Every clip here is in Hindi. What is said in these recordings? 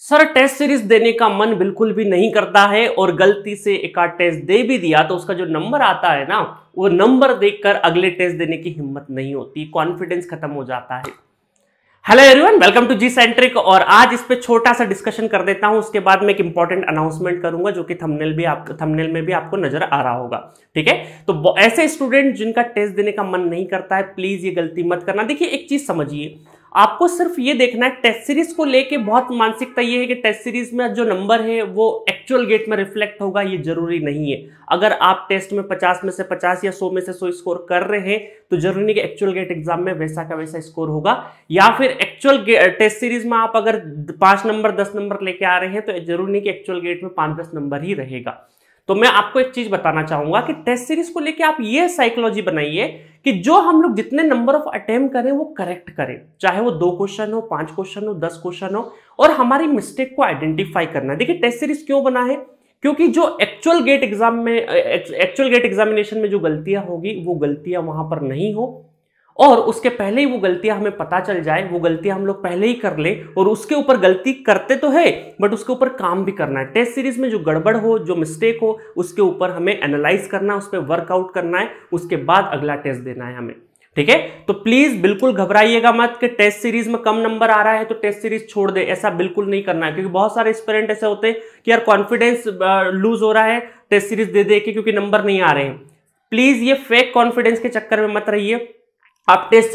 सर टेस्ट सीरीज देने का मन बिल्कुल भी नहीं करता है और गलती से एक आध टेस्ट दे भी दिया तो उसका जो नंबर आता है ना, वो नंबर देखकर अगले टेस्ट देने की हिम्मत नहीं होती, कॉन्फिडेंस खत्म हो जाता है। Hello everyone, welcome to G centric. और आज इस पे छोटा सा डिस्कशन कर देता हूं, उसके बाद मैं एक इंपॉर्टेंट अनाउंसमेंट करूंगा जो कि थंबनेल में भी आपको नजर आ रहा होगा। ठीक है, तो ऐसे स्टूडेंट जिनका टेस्ट देने का मन नहीं करता है, प्लीज ये गलती मत करना। देखिए एक चीज समझिए, आपको सिर्फ ये देखना है, टेस्ट सीरीज को लेके बहुत मानसिकता ये है कि टेस्ट सीरीज में जो नंबर है वो एक्चुअल गेट में रिफ्लेक्ट होगा, ये जरूरी नहीं है। अगर आप टेस्ट में 50 में से 50 या 100 में से 100 स्कोर कर रहे हैं तो जरूरी नहीं कि एक्चुअल गेट एग्जाम में वैसा का वैसा स्कोर होगा, या फिर एक्चुअल टेस्ट सीरीज में आप अगर 5 नंबर 10 नंबर लेके आ रहे हैं तो जरूरी नहीं कि एक्चुअल गेट में 5-10 नंबर ही रहेगा। तो मैं आपको एक चीज बताना चाहूंगा कि टेस्ट सीरीज को लेके आप ये साइकोलॉजी बनाइए कि जो हम लोग जितने नंबर ऑफ अटेम्प्ट करें वो करेक्ट करें, चाहे वो 2 क्वेश्चन हो, 5 क्वेश्चन हो, 10 क्वेश्चन हो, और हमारी मिस्टेक को आइडेंटिफाई करना है। देखिए टेस्ट सीरीज क्यों बना है, क्योंकि जो एक्चुअल गेट एग्जामिनेशन में जो गलतियां होगी वो गलतियां वहां पर नहीं हो, और उसके पहले ही वो गलतियां हमें पता चल जाए, वो गलतियां हम लोग पहले ही कर ले, और उसके ऊपर गलती करते तो है बट उसके ऊपर काम भी करना है। टेस्ट सीरीज में जो गड़बड़ हो, जो मिस्टेक हो, उसके ऊपर हमें एनालाइज करना है, उस पर वर्कआउट करना है, उसके बाद अगला टेस्ट देना है हमें। ठीक है, तो प्लीज बिल्कुल घबराइएगा मत कि टेस्ट सीरीज में कम नंबर आ रहा है तो टेस्ट सीरीज छोड़ दे, ऐसा बिल्कुल नहीं करना है। क्योंकि बहुत सारे एस्पिरेंट ऐसे होते हैं कि यार कॉन्फिडेंस लूज हो रहा है टेस्ट सीरीज दे दे के क्योंकि नंबर नहीं आ रहे हैं। प्लीज ये फेक कॉन्फिडेंस के चक्कर में मत रहिए। आप टेस्ट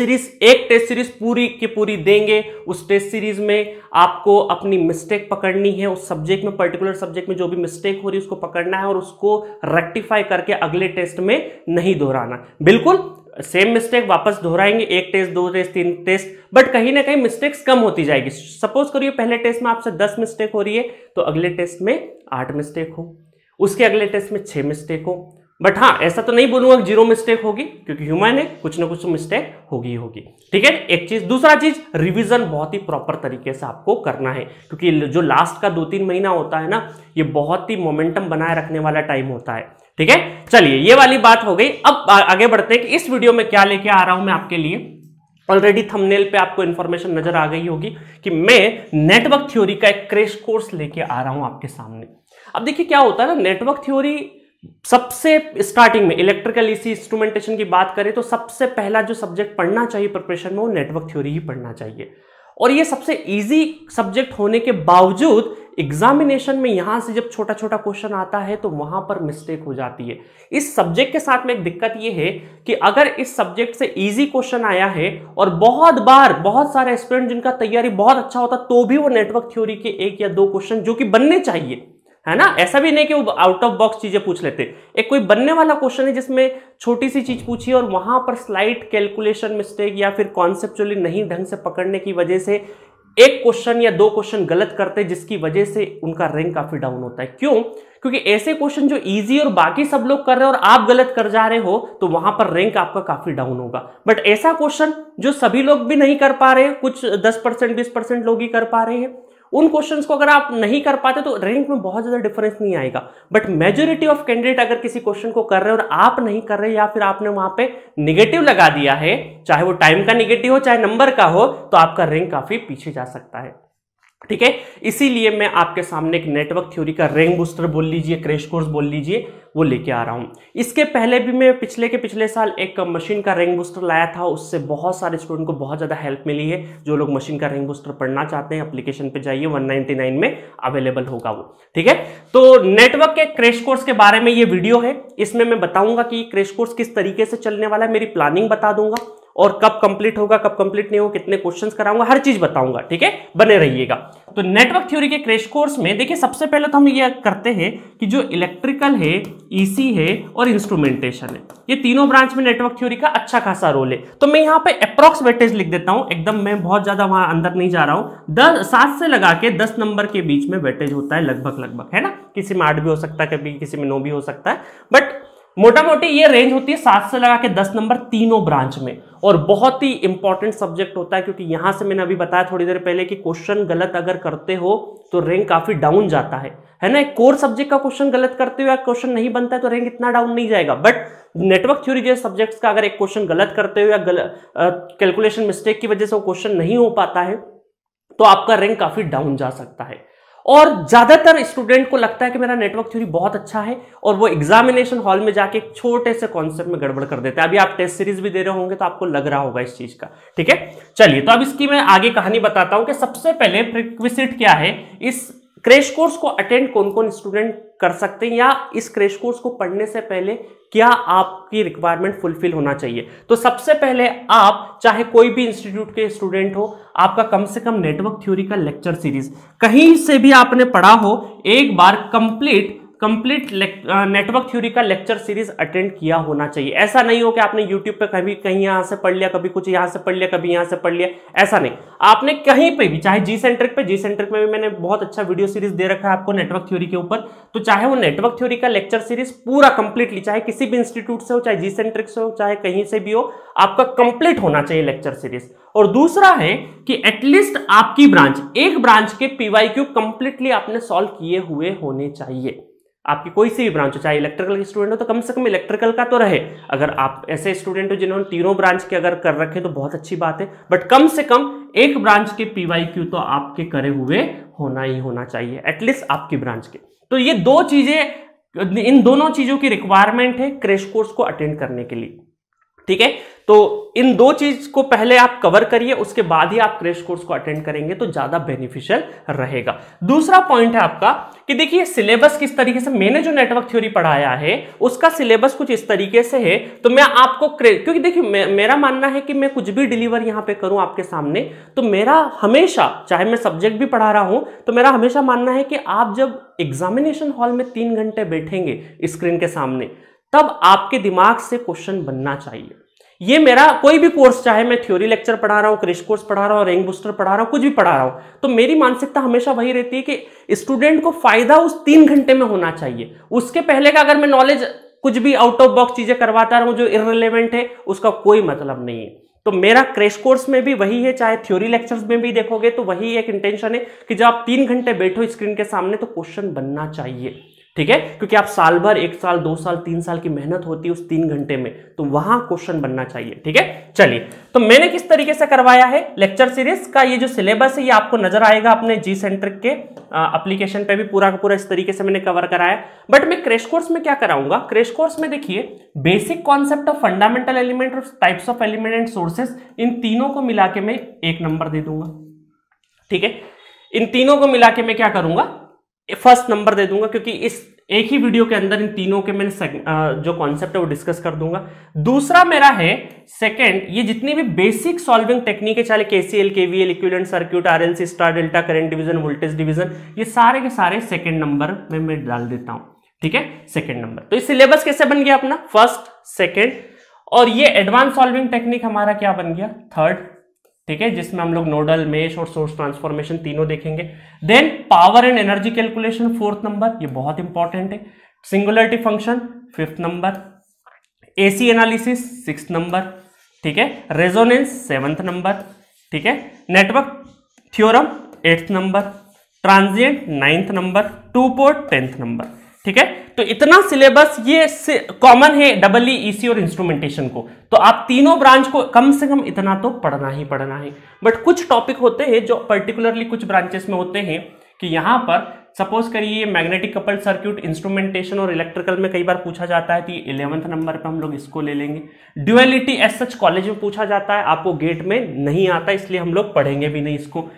सीरीज पूरी की पूरी देंगे, उस टेस्ट सीरीज में आपको अपनी मिस्टेक पकड़नी है, उस सब्जेक्ट में, पर्टिकुलर सब्जेक्ट में जो भी मिस्टेक हो रही है उसको पकड़ना है और उसको रेक्टिफाई करके अगले टेस्ट में नहीं दोहराना। बिल्कुल सेम मिस्टेक वापस दोहराएंगे, 1 टेस्ट, 2 टेस्ट, 3 टेस्ट, बट कहीं ना कहीं मिस्टेक्स कम होती जाएगी। सपोज करिए पहले टेस्ट में आपसे 10 मिस्टेक हो रही है तो अगले टेस्ट में 8 मिस्टेक हो, उसके अगले टेस्ट में 6 मिस्टेक हो। बट हाँ, ऐसा तो नहीं बोलूंगा 0 मिस्टेक होगी, क्योंकि ह्यूमन है, कुछ ना कुछ मिस्टेक होगी। ठीक है, एक चीज। दूसरा चीज, रिवीजन बहुत ही प्रॉपर तरीके से आपको करना है, क्योंकि जो लास्ट का 2-3 महीना होता है ना, ये बहुत ही मोमेंटम बनाए रखने वाला टाइम होता है। ठीक है, चलिए ये वाली बात हो गई। अब आगे बढ़ते हैं कि इस वीडियो में क्या लेके आ रहा हूं मैं आपके लिए। ऑलरेडी थंबनेल पे आपको इंफॉर्मेशन नजर आ गई होगी कि मैं नेटवर्क थ्योरी का एक क्रैश कोर्स लेके आ रहा हूं आपके सामने। अब देखिए क्या होता है ना, नेटवर्क थ्योरी सबसे स्टार्टिंग में इलेक्ट्रिकल इसी इंस्ट्रूमेंटेशन की बात करें तो सबसे पहला जो सब्जेक्ट पढ़ना चाहिए प्रिपरेशन में वो नेटवर्क थ्योरी ही पढ़ना चाहिए। और ये सबसे इजी सब्जेक्ट होने के बावजूद एग्जामिनेशन में यहां से जब छोटा छोटा क्वेश्चन आता है तो वहां पर मिस्टेक हो जाती है। इस सब्जेक्ट के साथ में एक दिक्कत ये है कि अगर इस सब्जेक्ट से इजी क्वेश्चन आया है और बहुत बार बहुत सारे एस्पिरेंट जिनका तैयारी बहुत अच्छा होता तो भी वो नेटवर्क थ्योरी के 1 या 2 क्वेश्चन जो कि बनने चाहिए, है ना, ऐसा भी नहीं कि वो आउट ऑफ बॉक्स चीजें पूछ लेते, एक कोई बनने वाला क्वेश्चन है जिसमें छोटी सी चीज पूछी और वहां पर स्लाइट कैलकुलेशन मिस्टेक या फिर कॉन्सेप्चुअली नहीं ढंग से पकड़ने की वजह से 1 क्वेश्चन या 2 क्वेश्चन गलत करते, जिसकी वजह से उनका रैंक काफी डाउन होता है। क्यों? क्योंकि ऐसे क्वेश्चन जो इजी और बाकी सब लोग कर रहे हैं और आप गलत कर जा रहे हो तो वहां पर रैंक आपका काफी डाउन होगा। बट ऐसा क्वेश्चन जो सभी लोग भी नहीं कर पा रहे, कुछ 10% 20% लोग ही कर पा रहे हैं, उन क्वेश्चंस को अगर आप नहीं कर पाते तो रैंक में बहुत ज्यादा डिफरेंस नहीं आएगा। बट मेजॉरिटी ऑफ कैंडिडेट अगर किसी क्वेश्चन को कर रहे हैं और आप नहीं कर रहे या फिर आपने वहां पे निगेटिव लगा दिया है, चाहे वो टाइम का निगेटिव हो चाहे नंबर का हो, तो आपका रैंक काफी पीछे जा सकता है। ठीक है, इसीलिए मैं आपके सामने एक नेटवर्क थ्योरी का रैंक बूस्टर बोल लीजिए, क्रैश कोर्स बोल लीजिए, वो लेके आ रहा हूं। इसके पहले भी मैं पिछले साल एक मशीन का रैंक बूस्टर लाया था, उससे बहुत सारे स्टूडेंट को बहुत ज्यादा हेल्प मिली है। जो लोग मशीन का रैंक बूस्टर पढ़ना चाहते हैं एप्लीकेशन पे जाइए, 199 में अवेलेबल होगा वो। ठीक है, तो नेटवर्क के क्रैश कोर्स के बारे में ये वीडियो है, इसमें मैं बताऊंगा कि क्रैश कोर्स किस तरीके से चलने वाला है, मेरी प्लानिंग बता दूंगा और कब कंप्लीट होगा कब कंप्लीट नहीं होगा, कितने क्वेश्चंस कराऊंगा, हर चीज बताऊंगा। ठीक है, बने रहिएगा। तो नेटवर्क थ्योरी के क्रैश कोर्स में देखिए सबसे पहले तो हम ये करते हैं कि जो इलेक्ट्रिकल है, ईसी है और इंस्ट्रूमेंटेशन है, ये तीनों ब्रांच में नेटवर्क थ्योरी का अच्छा खासा रोल है। तो मैं यहाँ पे अप्रॉक्स वेटेज लिख देता हूं, एकदम मैं बहुत ज्यादा वहां अंदर नहीं जा रहा हूं। 7 से लगा के 10 नंबर के बीच में वेटेज होता है लगभग, है ना, किसी में 8 भी हो सकता है, कभी किसी में 9 भी हो सकता है, बट मोटा मोटी ये रेंज होती है 7 से लगा के 10 नंबर तीनों ब्रांच में। और बहुत ही इंपॉर्टेंट सब्जेक्ट होता है, क्योंकि यहां से मैंने अभी बताया थोड़ी देर पहले कि क्वेश्चन गलत अगर करते हो तो रैंक काफी डाउन जाता है ना। एक कोर सब्जेक्ट का क्वेश्चन गलत करते हो या क्वेश्चन नहीं बनता है तो रैंक इतना डाउन नहीं जाएगा। बट नेटवर्क थ्योरी जैसे सब्जेक्ट्स का अगर एक क्वेश्चन गलत करते हो या कैलकुलेशन मिस्टेक की वजह से वो क्वेश्चन नहीं हो पाता है तो आपका रैंक काफी डाउन जा सकता है। और ज्यादातर स्टूडेंट को लगता है कि मेरा नेटवर्क थ्योरी बहुत अच्छा है और वो एग्जामिनेशन हॉल में जाके एक छोटे से कॉन्सेप्ट में गड़बड़ कर देता है। अभी आप टेस्ट सीरीज भी दे रहे होंगे तो आपको लग रहा होगा इस चीज का, ठीक है। चलिए, तो अब इसकी मैं आगे कहानी बताता हूं कि सबसे पहले प्रीरिक्विजिट क्या है, इस क्रैश कोर्स को अटेंड कौन कौन स्टूडेंट कर सकते हैं, या इस क्रैश कोर्स को पढ़ने से पहले क्या आपकी रिक्वायरमेंट फुलफिल होना चाहिए। तो सबसे पहले आप चाहे कोई भी इंस्टीट्यूट के स्टूडेंट हो, आपका कम से कम नेटवर्क थ्योरी का लेक्चर सीरीज कहीं से भी आपने पढ़ा हो, एक बार कंप्लीट नेटवर्क थ्योरी का लेक्चर सीरीज अटेंड किया होना चाहिए। ऐसा नहीं हो कि आपने यूट्यूब पे कभी कहीं यहां से पढ़ लिया, कभी कुछ यहां से पढ़ लिया, कभी यहां से पढ़ लिया, ऐसा नहीं। आपने कहीं पे भी, चाहे जी सेंट्रिक में भी मैंने बहुत अच्छा वीडियो सीरीज दे रखा है आपको नेटवर्क थ्योरी के ऊपर, तो चाहे वो नेटवर्क थ्योरी का लेक्चर सीरीज पूरा कंप्लीटली, चाहे किसी भी इंस्टीट्यूट से हो, चाहे जी सेंट्रिक से हो, चाहे कहीं से भी हो, आपका कंप्लीट होना चाहिए लेक्चर सीरीज। और दूसरा है कि एटलीस्ट आपकी ब्रांच, एक ब्रांच के पीवाईक्यू कंप्लीटली आपने सॉल्व किए हुए होने चाहिए। आपकी कोई सी भी ब्रांच हो, चाहे इलेक्ट्रिकल की स्टूडेंट हो तो कम से कम इलेक्ट्रिकल का तो रहे। अगर आप ऐसे स्टूडेंट हो जिन्होंने तीनों ब्रांच के अगर कर रखे तो बहुत अच्छी बात है, बट कम से कम एक ब्रांच के पीवाईक्यू तो आपके करे हुए होना ही होना चाहिए, एटलीस्ट आपकी ब्रांच के। तो ये दो चीजें, इन दोनों चीजों की रिक्वायरमेंट है क्रैश कोर्स को अटेंड करने के लिए, ठीक है। तो इन दो चीज को पहले आप कवर करिए, उसके बाद ही आप क्रैश कोर्स को अटेंड करेंगे तो ज्यादा बेनिफिशियल रहेगा। दूसरा पॉइंट है आपका कि देखिए सिलेबस किस तरीके से, मैंने जो नेटवर्क थ्योरी पढ़ाया है उसका सिलेबस कुछ इस तरीके से है। तो मैं आपको क्योंकि देखिए मेरा मानना है कि मैं कुछ भी डिलीवर यहां पे करूं आपके सामने, तो मेरा हमेशा, चाहे मैं सब्जेक्ट भी पढ़ा रहा हूं, तो मेरा हमेशा मानना है कि आप जब एग्जामिनेशन हॉल में 3 घंटे बैठेंगे स्क्रीन के सामने, तब आपके दिमाग से क्वेश्चन बनना चाहिए। ये मेरा कोई भी कोर्स, चाहे मैं थ्योरी लेक्चर पढ़ा रहा हूं, क्रैश कोर्स पढ़ा रहा हूं, रैंक बूस्टर पढ़ा रहा हूं, कुछ भी पढ़ा रहा हूं, तो मेरी मानसिकता हमेशा वही रहती है कि स्टूडेंट को फायदा उस 3 घंटे में होना चाहिए। उसके पहले का अगर मैं नॉलेज कुछ भी आउट ऑफ बॉक्स चीजें करवाता रहूं जो इररिलेवेंट है, उसका कोई मतलब नहीं है। तो मेरा क्रैश कोर्स में भी वही है, चाहे थ्योरी लेक्चर्स में भी देखोगे तो वही एक इंटेंशन है कि जब आप 3 घंटे बैठो स्क्रीन के सामने तो क्वेश्चन बनना चाहिए, ठीक है। क्योंकि आप साल भर, 1 साल 2 साल 3 साल की मेहनत होती है उस 3 घंटे में, तो वहां क्वेश्चन बनना चाहिए, ठीक है। चलिए, तो मैंने किस तरीके से करवाया है लेक्चर सीरीज का ये जो सिलेबस है, ये आपको नजर आएगा अपने जी सेंट्रिक के एप्लीकेशन पे भी पूरा का पूरा इस तरीके से मैंने कवर कराया। बट मैं क्रैश कोर्स में क्या कराऊंगा, क्रैश कोर्स में देखिए basic concept of fundamental element और types of element and sources, इन तीनों को मिला के मैं 1 नंबर दे दूंगा, ठीक है। इन तीनों को मिला के मैं क्या करूंगा, फर्स्ट नंबर दे दूंगा, क्योंकि इस एक ही वीडियो के अंदर इन तीनों के मैंने जो कॉन्सेप्ट है वो डिस्कस कर दूंगा। दूसरा मेरा है सेकंड, ये जितनी भी बेसिक सॉल्विंग टेक्निक है, चाहे KCL, KVL, equivalent circuit, RLC, star delta, current division, voltage division, ये सारे के सारे सेकंड नंबर में मैं डाल देता हूं, ठीक है, सेकंड नंबर। तो इस सिलेबस कैसे बन गया अपना, फर्स्ट, सेकंड, और ये एडवांस सॉल्विंग टेक्निक हमारा क्या बन गया, थर्ड, ठीक है, जिसमें हम लोग नोडल, मेश और सोर्स ट्रांसफॉर्मेशन तीनों देखेंगे। Then power and energy calculation 4th number, ये बहुत इंपॉर्टेंट है। Singularity function 5th number, AC analysis 6th number, ठीक है, रेजोनेंस 7th नंबर, ठीक है, network theorem 8th number, transient 9th number, 2 port 10th number, ठीक है। तो इतना सिलेबस ये कॉमन है डबल ईसी और इंस्ट्रूमेंटेशन को, तो आप तीनों ब्रांच को कम से कम इतना तो पढ़ना ही पढ़ना है। बट कुछ टॉपिक होते हैं जो पर्टिकुलरली कुछ ब्रांचेस में होते हैं कि यहां पर सपोज करिए मैग्नेटिक कपल्ड सर्किट, इंस्ट्रूमेंटेशन और इलेक्ट्रिकल में कई बार पूछा जाता है, तो 11th नंबर पे हम लोग इसको ले लेंगे। ड्यूअलिटी एज सच कॉलेज में पूछा जाता है, आपको गेट में नहीं आता, इसलिए हम लोग पढ़ेंगे भी नहीं इसको।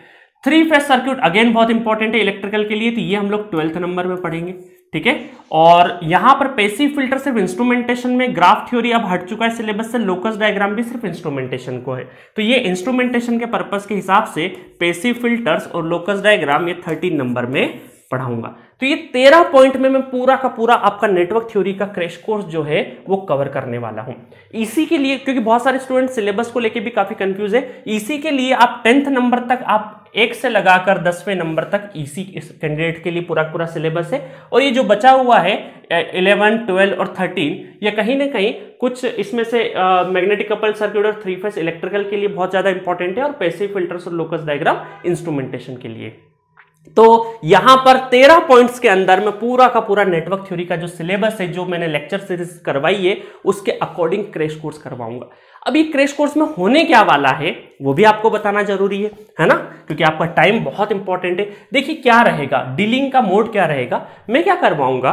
3 फेज सर्किट अगेन बहुत इंपॉर्टेंट है इलेक्ट्रिकल के लिए, तो ये हम लोग 12th नंबर में पढ़ेंगे, ठीक है। और यहां पर पैसिव फिल्टर सिर्फ इंस्ट्रूमेंटेशन में, ग्राफ थ्योरी अब हट चुका है सिलेबस से, लोकस डायग्राम भी सिर्फ इंस्ट्रूमेंटेशन को है, तो ये इंस्ट्रूमेंटेशन के पर्पस के हिसाब से पैसिव फिल्टर्स और लोकस डायग्राम ये 13 नंबर में पढ़ाऊंगा। तो ये 13 पॉइंट में मैं पूरा का पूरा आपका नेटवर्क थ्योरी का क्रैश कोर्स जो है वो कवर करने वाला हूं। इसी के लिए, क्योंकि बहुत सारे स्टूडेंट सिलेबस को लेके भी काफी कंफ्यूज है, इसी के लिए आप 10th नंबर तक, आप 1 से लगाकर 10वें नंबर तक इसी कैंडिडेट के लिए पूरा पूरा सिलेबस है। और ये जो बचा हुआ है 11, 12 और 13, ये कहीं ना कहीं कुछ इसमें से मैग्नेटिक कपल्ड सर्किट और 3 फेज इलेक्ट्रिकल के लिए बहुत ज्यादा इंपॉर्टेंट है, और पैसिव फिल्टर्स और लोकस डायग्राम इंस्ट्रूमेंटेशन के लिए। तो यहां पर 13 पॉइंट्स के अंदर में पूरा का पूरा नेटवर्क थ्योरी का जो सिलेबस है, जो मैंने लेक्चर सीरीज करवाई है, उसके अकॉर्डिंग क्रैश कोर्स करवाऊंगा। अब ये क्रैश कोर्स में होने क्या वाला है वो भी आपको बताना जरूरी है ना, क्योंकि आपका टाइम बहुत इंपॉर्टेंट है। देखिए क्या रहेगा, डीलिंग का मोड क्या रहेगा, मैं क्या करवाऊंगा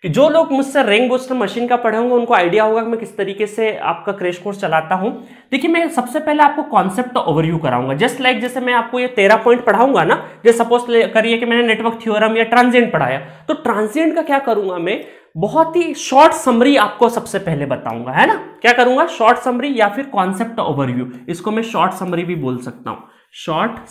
कि जो लोग मुझसे रैंक बूस्टर मशीन का पढ़े होंगे उनको आइडिया होगा कि मैं किस तरीके से आपका क्रैश कोर्स चलाता हूं। देखिए मैं सबसे पहले आपको कॉन्सेप्ट ओवरव्यू कराऊंगा, जस्ट लाइक जैसे मैं आपको ये 13 पॉइंट पढ़ाऊंगा ना, जैसे सपोज करिए कि मैंने नेटवर्क थ्योरम या ट्रांजिएंट पढ़ाया, तो ट्रांजिएंट का क्या करूंगा मैं, बहुत ही शॉर्ट समरी आपको सबसे पहले बताऊंगा, है ना। क्या करूंगा, शॉर्ट समरी या फिर कॉन्सेप्ट ओवरव्यू, इसको मैं शॉर्ट समरी भी बोल सकता हूं, शॉर्ट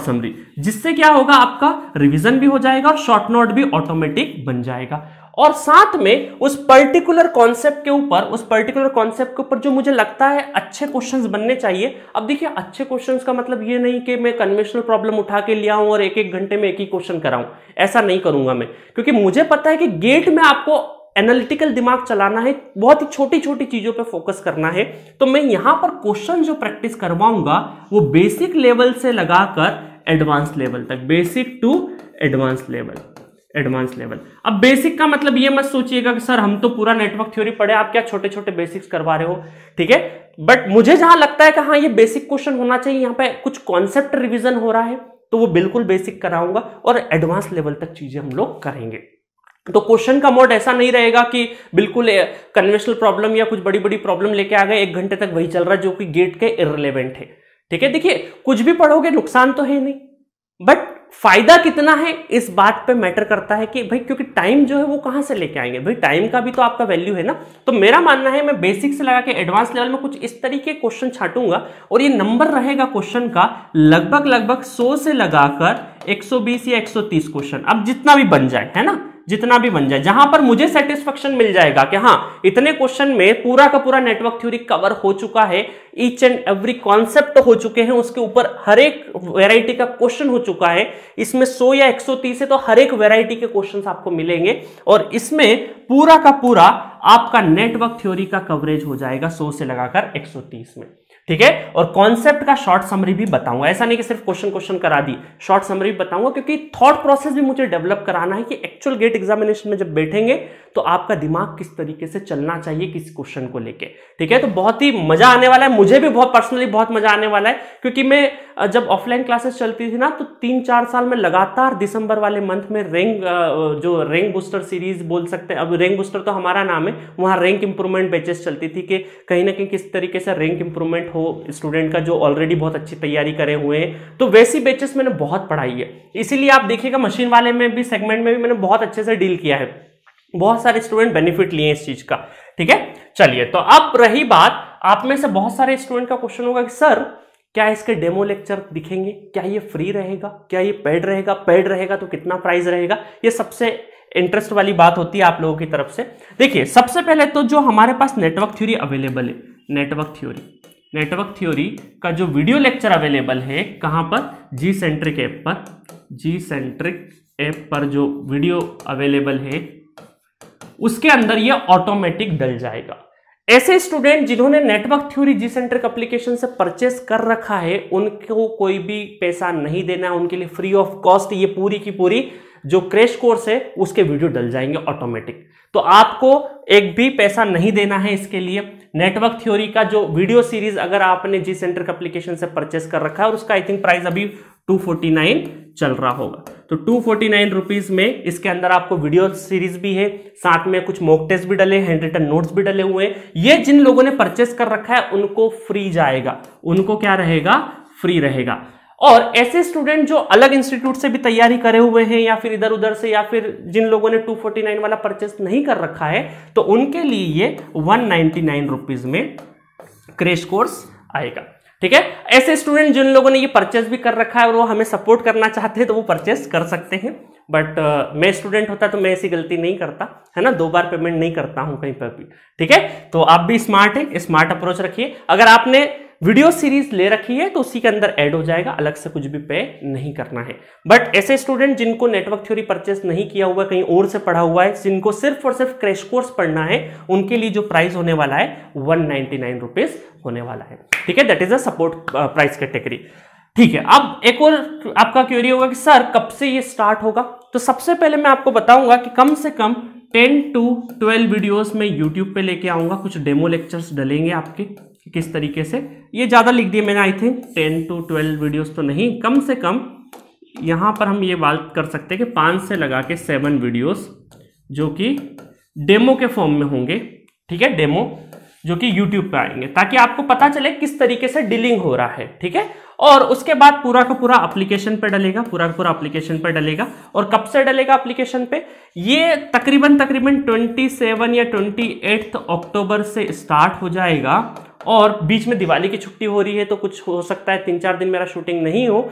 समरी, जिससे क्या होगा, आपका रिवीजन भी हो जाएगा और शॉर्ट नोट भी ऑटोमेटिक बन जाएगा। और साथ में उस पर्टिकुलर कॉन्सेप्ट के ऊपर जो मुझे लगता है अच्छे क्वेश्चंस बनने चाहिए। अब देखिए अच्छे क्वेश्चंस का मतलब ये नहीं कि मैं कन्वेंशनल प्रॉब्लम उठा के ले आऊं और एक एक घंटे में एक ही क्वेश्चन कराऊं, ऐसा नहीं करूंगा मैं, क्योंकि मुझे पता है कि गेट में आपको एनालिटिकल दिमाग चलाना है, बहुत ही छोटी छोटी चीजों पे फोकस करना है। तो मैं यहां पर क्वेश्चन जो प्रैक्टिस करवाऊंगा वो बेसिक लेवल से लगाकर एडवांस लेवल तक, बेसिक टू एडवांस लेवल। अब बेसिक का मतलब ये मत सोचिएगा कि सर हम तो पूरा नेटवर्क थ्योरी पढ़े, आप क्या छोटे छोटे बेसिक्स करवा रहे हो, ठीक है। बट मुझे जहां लगता है कि हाँ ये बेसिक क्वेश्चन होना चाहिए, यहाँ पे कुछ कॉन्सेप्ट रिवीजन हो रहा है, तो वो बिल्कुल बेसिक कराऊंगा और एडवांस लेवल तक चीजें हम लोग करेंगे। तो क्वेश्चन का मोड ऐसा नहीं रहेगा कि बिल्कुल कन्वेंशनल प्रॉब्लम या कुछ बड़ी बड़ी प्रॉब्लम लेके आ गए, 1 घंटे तक वही चल रहा है जो कि गेट के इररिलेवेंट है, ठीक है। देखिए कुछ भी पढ़ोगे नुकसान तो है नहीं, बट फायदा कितना है इस बात पे मैटर करता है कि भाई, क्योंकि टाइम जो है वो कहां से लेके आएंगे भाई, टाइम का भी तो आपका वैल्यू है ना। तो मेरा मानना है मैं बेसिक से लगा के एडवांस लेवल में कुछ इस तरीके क्वेश्चन छाटूंगा और ये नंबर रहेगा क्वेश्चन का लगभग 100 से लगाकर 120 या 130 क्वेश्चन, अब जितना भी बन जाए, है ना, जितना भी बन जाए, जहां पर मुझे सेटिस्फेक्शन मिल जाएगा कि हाँ इतने क्वेश्चन में पूरा का पूरा नेटवर्क थ्योरी कवर हो चुका है, ईच एंड एवरी कॉन्सेप्ट हो चुके हैं, उसके ऊपर हर एक वैरायटी का क्वेश्चन हो चुका है। इसमें 100 या 130 है तो हर एक वैरायटी के क्वेश्चंस आपको मिलेंगे और इसमें पूरा का पूरा आपका नेटवर्क थ्योरी का कवरेज हो जाएगा 100 से लगाकर 130 में, ठीक है। और कॉन्सेप्ट का शॉर्ट समरी भी बताऊंगा, ऐसा नहीं कि सिर्फ क्वेश्चन करा दी, शॉर्ट समरी भी बताऊंगा, क्योंकि थॉट प्रोसेस भी मुझे डेवलप कराना है कि एक्चुअल गेट एग्जामिनेशन में जब बैठेंगे तो आपका दिमाग किस तरीके से चलना चाहिए किस क्वेश्चन को लेके, ठीक है। तो बहुत ही मजा आने वाला है, मुझे भी बहुत पर्सनली बहुत मजा आने वाला है, क्योंकि मैं जब ऑफलाइन क्लासेस चलती थी ना तो 3-4 साल में लगातार दिसंबर वाले मंथ में रैंक बूस्टर सीरीज बोल सकते हैं, अब रैंक बूस्टर तो हमारा नाम है, वहां रैंक इंप्रूवमेंट बैचेस चलती थी कि कहीं ना कहीं किस तरीके से रैंक इंप्रूवमेंट हो स्टूडेंट का जो ऑलरेडी बहुत अच्छी तैयारी करे हुए हैं। तो वैसी बैचेस मैंने बहुत पढ़ाई है, इसीलिए आप देखिएगा मशीन वाले में भी सेगमेंट में भी मैंने बहुत अच्छे से डील किया है, बहुत सारे स्टूडेंट बेनिफिट लिए इस चीज का, ठीक है। चलिए, तो अब रही बात, आप में से बहुत सारे स्टूडेंट का क्वेश्चन होगा कि सर क्या इसके डेमो लेक्चर दिखेंगे, क्या ये फ्री रहेगा, क्या ये पेड रहेगा, पेड रहेगा तो कितना प्राइस रहेगा, ये सबसे इंटरेस्ट वाली बात होती है आप लोगों की तरफ से। देखिए सबसे पहले तो जो हमारे पास नेटवर्क थ्योरी अवेलेबल है, नेटवर्क थ्योरी का जो वीडियो लेक्चर अवेलेबल है, कहां पर, जी सेंट्रिक ऐप पर जो वीडियो अवेलेबल है उसके अंदर ये ऑटोमेटिक डल जाएगा। ऐसे स्टूडेंट जिन्होंने नेटवर्क थ्योरी जी सेंट्रिक एप्लीकेशन से परचेस कर रखा है उनको कोई भी पैसा नहीं देना है, उनके लिए फ्री ऑफ कॉस्ट ये पूरी की पूरी जो क्रैश कोर्स है उसके वीडियो डल जाएंगे ऑटोमेटिक। तो आपको एक भी पैसा नहीं देना है इसके लिए। नेटवर्क थ्योरी का जो वीडियो सीरीज अगर आपने जी सेंट्रिक एप्लीकेशन से परचेस कर रखा है और उसका आई थिंक प्राइस अभी 249 चल रहा होगा, तो 249 रुपीज में इसके अंदर आपको वीडियो सीरीज भी है, साथ में कुछ मॉक टेस्ट भी डले, हैंड रिटन नोट्स भी डले हुए हैं। ये जिन लोगों ने परचेस कर रखा है उनको फ्री जाएगा, उनको क्या रहेगा, फ्री रहेगा। और ऐसे स्टूडेंट जो अलग इंस्टीट्यूट से भी तैयारी करे हुए हैं या फिर इधर उधर से, या फिर जिन लोगों ने 249 वाला परचेस नहीं कर रखा है, तो उनके लिए ये 199 रुपीज में क्रैश कोर्स आएगा, ठीक है। ऐसे स्टूडेंट जिन लोगों ने ये परचेस भी कर रखा है और वो हमें सपोर्ट करना चाहते हैं तो वो परचेस कर सकते हैं, बट मैं स्टूडेंट होता तो मैं ऐसी गलती नहीं करता, है ना, 2 बार पेमेंट नहीं करता हूं कहीं पर भी, ठीक है। तो आप भी स्मार्ट है, स्मार्ट अप्रोच रखिए। अगर आपने वीडियो सीरीज ले रखी है तो उसी के अंदर ऐड हो जाएगा, अलग से कुछ भी पे नहीं करना है। बट ऐसे स्टूडेंट जिनको नेटवर्क थ्योरी परचेस नहीं किया हुआ, कहीं और से पढ़ा हुआ है, जिनको सिर्फ और सिर्फ क्रैश कोर्स पढ़ना है, उनके लिए जो प्राइस होने वाला है 199 रुपीज होने वाला है, ठीक है। That is a support price category, ठीक है। अब एक और आपका क्वेरी होगा कि सर कब से ये स्टार्ट होगा, तो सबसे पहले मैं आपको बताऊंगा कि कम से कम 10 to 12 वीडियोस में यूट्यूब पे लेके आऊंगा, कुछ डेमो लेक्चर्स डलेंगे आपके, किस तरीके से, ये ज़्यादा लिख दिए मैंने, आई थिंक 10 to 12 वीडियोस तो नहीं, कम से कम यहाँ पर हम ये बात कर सकते हैं कि 5 से लगा के 7 वीडियोस जो कि डेमो के फॉर्म में होंगे, ठीक है, डेमो जो कि यूट्यूब पे आएंगे, ताकि आपको पता चले किस तरीके से डीलिंग हो रहा है, ठीक है। और उसके बाद पूरा का पूरा एप्लीकेशन पे डलेगा, पूरा का पूरा एप्लीकेशन पे डलेगा। और कब से डलेगा एप्लीकेशन पे, ये तकरीबन 27 या 28 अक्टूबर से स्टार्ट हो जाएगा। और बीच में दिवाली की छुट्टी हो रही है तो कुछ हो सकता है 3-4 दिन मेरा शूटिंग नहीं हो।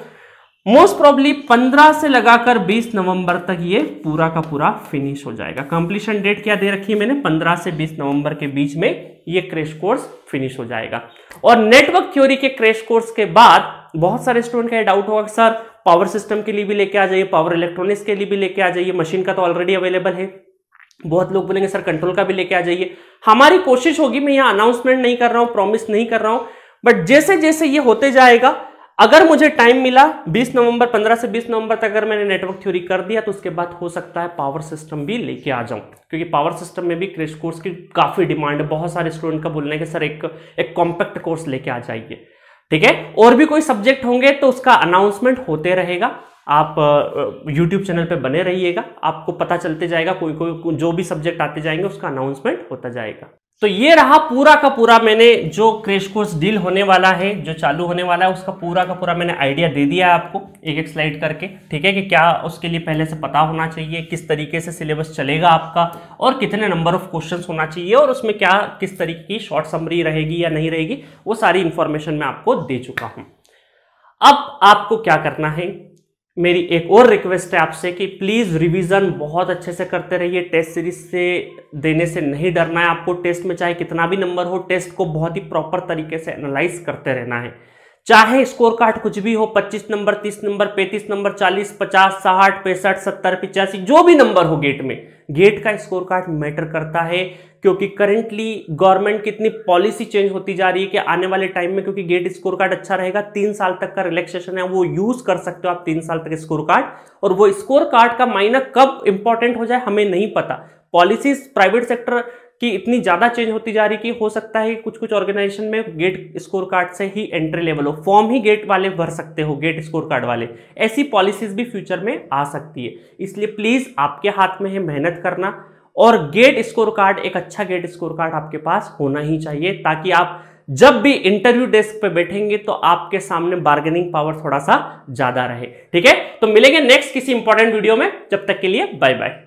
मोस्ट प्रॉब्ली 15 से लगाकर 20 नवंबर तक ये पूरा का पूरा फिनिश हो जाएगा। कंप्लीशन डेट क्या दे रखी है मैंने, 15 से 20 नवंबर के बीच में ये क्रैश कोर्स फिनिश हो जाएगा। और नेटवर्क थ्योरी के क्रैश कोर्स के बाद बहुत सारे स्टूडेंट का ये डाउट होगा, सर पावर सिस्टम के लिए भी लेके आ जाइए, पावर इलेक्ट्रॉनिक्स के लिए भी लेके आ जाइए, मशीन का तो ऑलरेडी अवेलेबल है। बहुत लोग बोलेंगे सर कंट्रोल का भी लेके आ जाइए। हमारी कोशिश होगी, मैं यहाँ अनाउंसमेंट नहीं कर रहा हूँ, प्रॉमिस नहीं कर रहा हूँ, बट जैसे जैसे ये होते जाएगा, अगर मुझे टाइम मिला 20 नवंबर 15 से 20 नवंबर तक अगर मैंने नेटवर्क थ्योरी कर दिया तो उसके बाद हो सकता है पावर सिस्टम भी लेके आ जाऊं, क्योंकि पावर सिस्टम में भी क्रैश कोर्स की काफी डिमांड है। बहुत सारे स्टूडेंट का बोलना है कि सर एक कॉम्पैक्ट कोर्स लेके आ जाइए, ठीक है। और भी कोई सब्जेक्ट होंगे तो उसका अनाउंसमेंट होते रहेगा, आप YouTube चैनल पे बने रहिएगा, आपको पता चलते जाएगा, कोई जो भी सब्जेक्ट आते जाएंगे उसका अनाउंसमेंट होता जाएगा। तो ये रहा पूरा का पूरा मैंने जो क्रैश कोर्स डील होने वाला है, जो चालू होने वाला है, उसका पूरा का पूरा मैंने आइडिया दे दिया है आपको एक एक स्लाइड करके, ठीक है, कि क्या उसके लिए पहले से पता होना चाहिए, किस तरीके से सिलेबस चलेगा आपका, और कितने नंबर ऑफ क्वेश्चंस होना चाहिए, और उसमें क्या किस तरीके की शॉर्ट समरी रहेगी या नहीं रहेगी, वो सारी इंफॉर्मेशन मैं आपको दे चुका हूं। अब आपको क्या करना है, मेरी एक और रिक्वेस्ट है आपसे कि प्लीज रिवीजन बहुत अच्छे से करते रहिए। टेस्ट सीरीज से देने से नहीं डरना है आपको, टेस्ट में चाहे कितना भी नंबर हो, टेस्ट को बहुत ही प्रॉपर तरीके से एनालाइज करते रहना है। चाहे स्कोर कार्ड कुछ भी हो, 25 नंबर, 30 नंबर, 35 नंबर, 40, 50, 60, 65, 70, 85, जो भी नंबर हो गेट में, गेट का स्कोर कार्ड मैटर करता है, क्योंकि करेंटली गवर्नमेंट की इतनी पॉलिसी चेंज होती जा रही है कि आने वाले टाइम में, क्योंकि गेट स्कोर कार्ड अच्छा रहेगा, 3 साल तक का रिलैक्सेशन है, वो यूज कर सकते हो आप 3 साल तक स्कोर कार्ड। और वो स्कोर कार्ड का मायना कब इंपॉर्टेंट हो जाए हमें नहीं पता। पॉलिसीज प्राइवेट सेक्टर कि इतनी ज्यादा चेंज होती जा रही कि हो सकता है कुछ कुछ ऑर्गेनाइजेशन में गेट स्कोर कार्ड से ही एंट्री लेवल हो, फॉर्म ही गेट वाले भर सकते हो, गेट स्कोर कार्ड वाले। ऐसी पॉलिसीज भी फ्यूचर में आ सकती है, इसलिए प्लीज आपके हाथ में है मेहनत करना, और गेट स्कोर कार्ड, एक अच्छा गेट स्कोर कार्ड आपके पास होना ही चाहिए, ताकि आप जब भी इंटरव्यू डेस्क पे बैठेंगे तो आपके सामने बार्गेनिंग पावर थोड़ा सा ज्यादा रहे, ठीक है। तो मिलेंगे नेक्स्ट किसी इंपॉर्टेंट वीडियो में, जब तक के लिए बाय बाय।